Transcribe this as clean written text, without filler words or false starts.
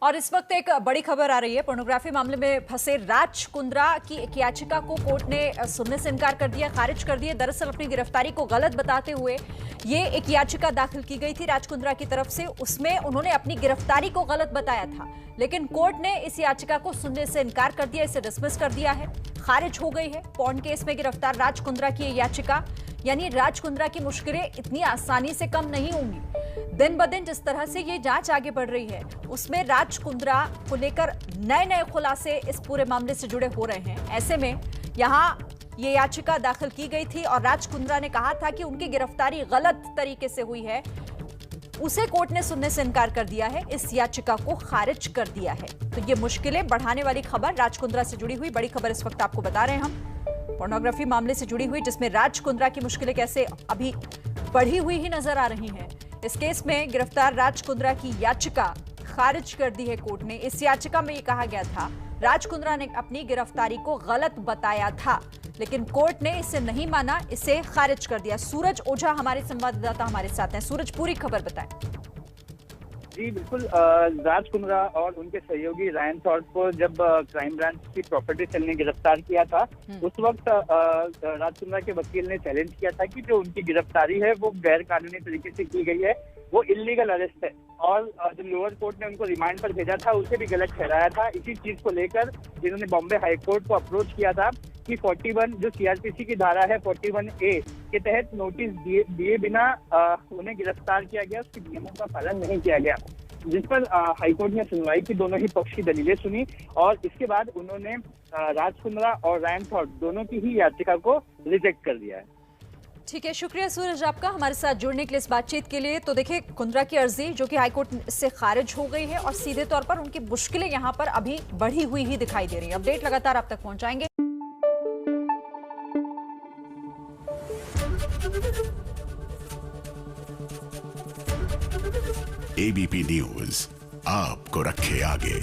और इस वक्त एक बड़ी खबर आ रही है। पोर्नोग्राफी मामले में फंसे राज कुंद्रा की एक याचिका को कोर्ट ने सुनने से इनकार कर दिया, खारिज कर दिया। दरअसल अपनी गिरफ्तारी को गलत बताते हुए ये एक याचिका दाखिल की गई थी राज कुंद्रा की तरफ से। उसमें उन्होंने अपनी गिरफ्तारी को गलत बताया था, लेकिन कोर्ट ने इस याचिका को सुनने से इनकार कर दिया, इसे डिसमिस कर दिया है, खारिज हो गई है। पॉर्न केस में गिरफ्तार राज कुंद्रा की ये याचिका, यानी राज कुंद्रा की मुश्किलें इतनी आसानी से कम नहीं होंगी। दिन ब दिन जिस तरह से ये जांच आगे बढ़ रही है, उसमें राज कुंद्रा को लेकर नए नए खुलासे इस पूरे मामले से जुड़े हो रहे हैं। ऐसे में यहाँ ये याचिका दाखिल की गई थी और राज कुंद्रा ने कहा था कि उनकी गिरफ्तारी गलत तरीके से हुई है, उसे कोर्ट ने सुनने से इनकार कर दिया है, इस याचिका को खारिज कर दिया है। तो ये मुश्किलें बढ़ाने वाली खबर राज कुंद्रा से जुड़ी हुई बड़ी खबर इस वक्त आपको बता रहे हैं हम, पोर्नोग्राफी मामले से जुड़ी हुई, जिसमें राज कुंद्रा की मुश्किलें कैसे अभी बढ़ी हुई ही नजर आ रही हैं। इस केस में गिरफ्तार राज कुंद्रा की याचिका खारिज कर दी है कोर्ट ने। इस याचिका में यह कहा गया था राज कुंद्रा ने अपनी गिरफ्तारी को गलत बताया था, लेकिन कोर्ट ने इसे नहीं माना, इसे खारिज कर दिया। सूरज ओझा हमारे संवाददाता हमारे साथ हैं। सूरज, पूरी खबर बताएं। जी बिल्कुल, राज कुंद्रा और उनके सहयोगी रायन थॉर्प को जब क्राइम ब्रांच की प्रॉपर्टी सेल ने गिरफ्तार किया था, उस वक्त राज कुंद्रा के वकील ने चैलेंज किया था कि जो उनकी गिरफ्तारी है वो गैर कानूनी तरीके से की गई है, वो इलीगल अरेस्ट है। और जो लोअर कोर्ट ने उनको रिमांड पर भेजा था उसे भी गलत ठहराया था। इसी चीज को लेकर इन्होंने बॉम्बे हाई कोर्ट को अप्रोच किया था कि 41 जो सीआरपीसी की धारा है 41A के तहत नोटिस दिए बिना उन्हें गिरफ्तार किया गया, उसके नियमों का पालन नहीं किया गया, जिस पर हाईकोर्ट ने सुनवाई की, दोनों ही पक्ष की दलीलें सुनी और इसके बाद उन्होंने राज कुंद्रा और रायन थॉर्प दोनों की ही याचिका को रिजेक्ट कर दिया है। ठीक है, शुक्रिया सूरज आपका हमारे साथ जुड़ने के लिए, इस बातचीत के लिए। तो देखिए, कुंद्रा की अर्जी जो कि हाईकोर्ट से खारिज हो गई है और सीधे तौर पर उनकी मुश्किलें यहां पर अभी बढ़ी हुई ही दिखाई दे रही है। अपडेट लगातार आप तक पहुंचाएंगे। एबीपी न्यूज आपको रखे आगे।